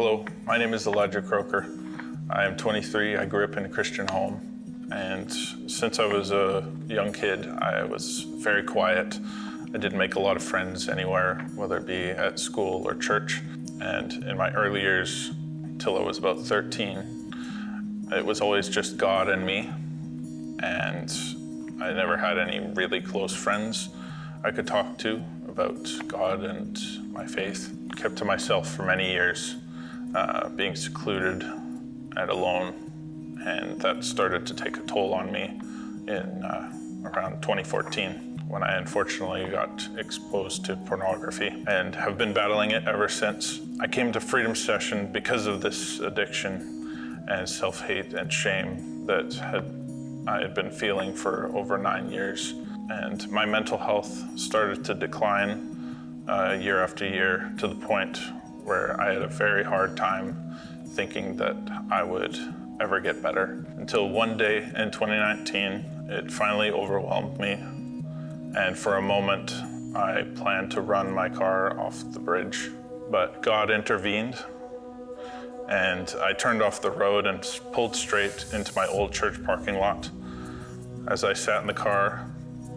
Hello, my name is Elijah Croker. I am 23. I grew up in a Christian home, and since I was a young kid, I was very quiet. I didn't make a lot of friends anywhere, whether it be at school or church. And in my early years, till I was about 13, it was always just God and me. And I never had any really close friends I could talk to about God and my faith. Kept to myself for many years, being secluded and alone. And that started to take a toll on me in around 2014, when I unfortunately got exposed to pornography and have been battling it ever since. I came to Freedom Session because of this addiction and self-hate and shame that I had been feeling for over 9 years. And my mental health started to decline year after year, to the point where I had a very hard time thinking that I would ever get better. Until one day in 2019, it finally overwhelmed me. And for a moment, I planned to run my car off the bridge. But God intervened, and I turned off the road and pulled straight into my old church parking lot. As I sat in the car,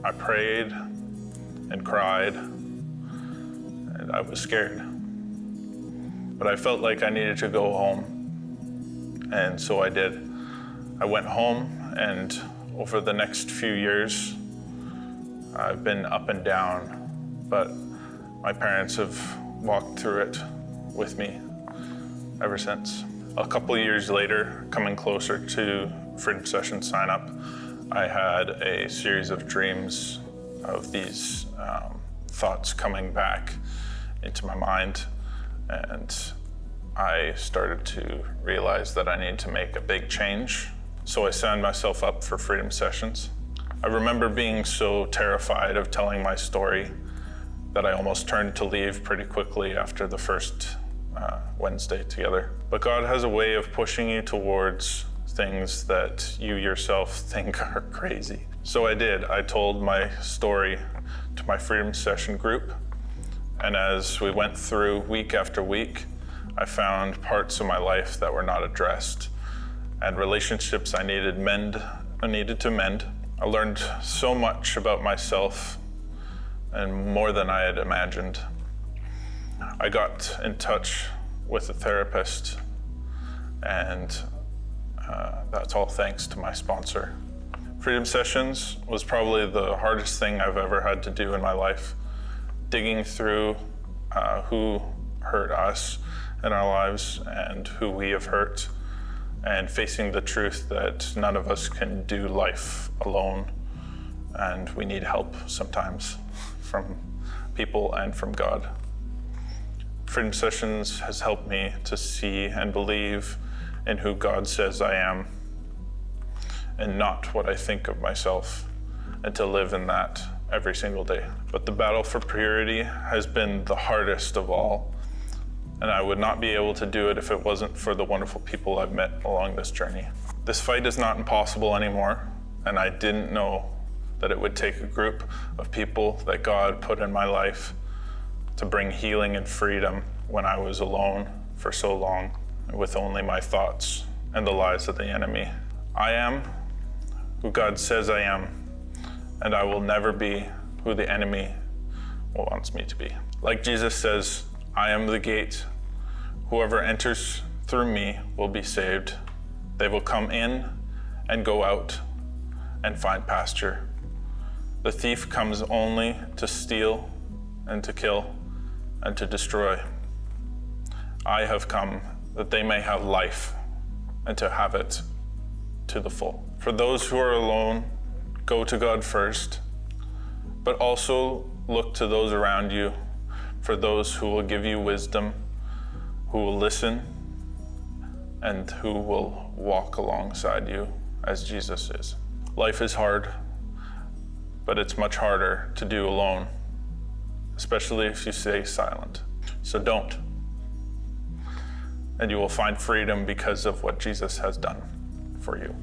I prayed and cried, and I was scared. But I felt like I needed to go home, and so I did. I went home, and over the next few years, I've been up and down, but my parents have walked through it with me ever since. A couple years later, coming closer to Freedom Session sign up, I had a series of dreams of these thoughts coming back into my mind, and I started to realize that I needed to make a big change. So I signed myself up for Freedom Sessions. I remember being so terrified of telling my story that I almost turned to leave pretty quickly after the first Wednesday together. But God has a way of pushing you towards things that you yourself think are crazy. So I did. I told my story to my Freedom Session group. And as we went through week after week, I found parts of my life that were not addressed and relationships I needed to mend. I learned so much about myself, and more than I had imagined. I got in touch with a therapist, and that's all thanks to my sponsor. Freedom Sessions was probably the hardest thing I've ever had to do in my life. Digging through who hurt us in our lives and who we have hurt, and facing the truth that none of us can do life alone, and we need help sometimes from people and from God. Freedom Sessions has helped me to see and believe in who God says I am, and not what I think of myself, and to live in that every single day. But the battle for purity has been the hardest of all, and I would not be able to do it if it wasn't for the wonderful people I've met along this journey. This fight is not impossible anymore, and I didn't know that it would take a group of people that God put in my life to bring healing and freedom when I was alone for so long, with only my thoughts and the lies of the enemy. I am who God says I am, and I will never be who the enemy wants me to be. Like Jesus says, I am the gate. Whoever enters through me will be saved. They will come in and go out and find pasture. The thief comes only to steal and to kill and to destroy. I have come that they may have life and to have it to the full. For those who are alone, go to God first, but also look to those around you, for those who will give you wisdom, who will listen, and who will walk alongside you as Jesus is. Life is hard, but it's much harder to do alone, especially if you stay silent. So don't. And you will find freedom because of what Jesus has done for you.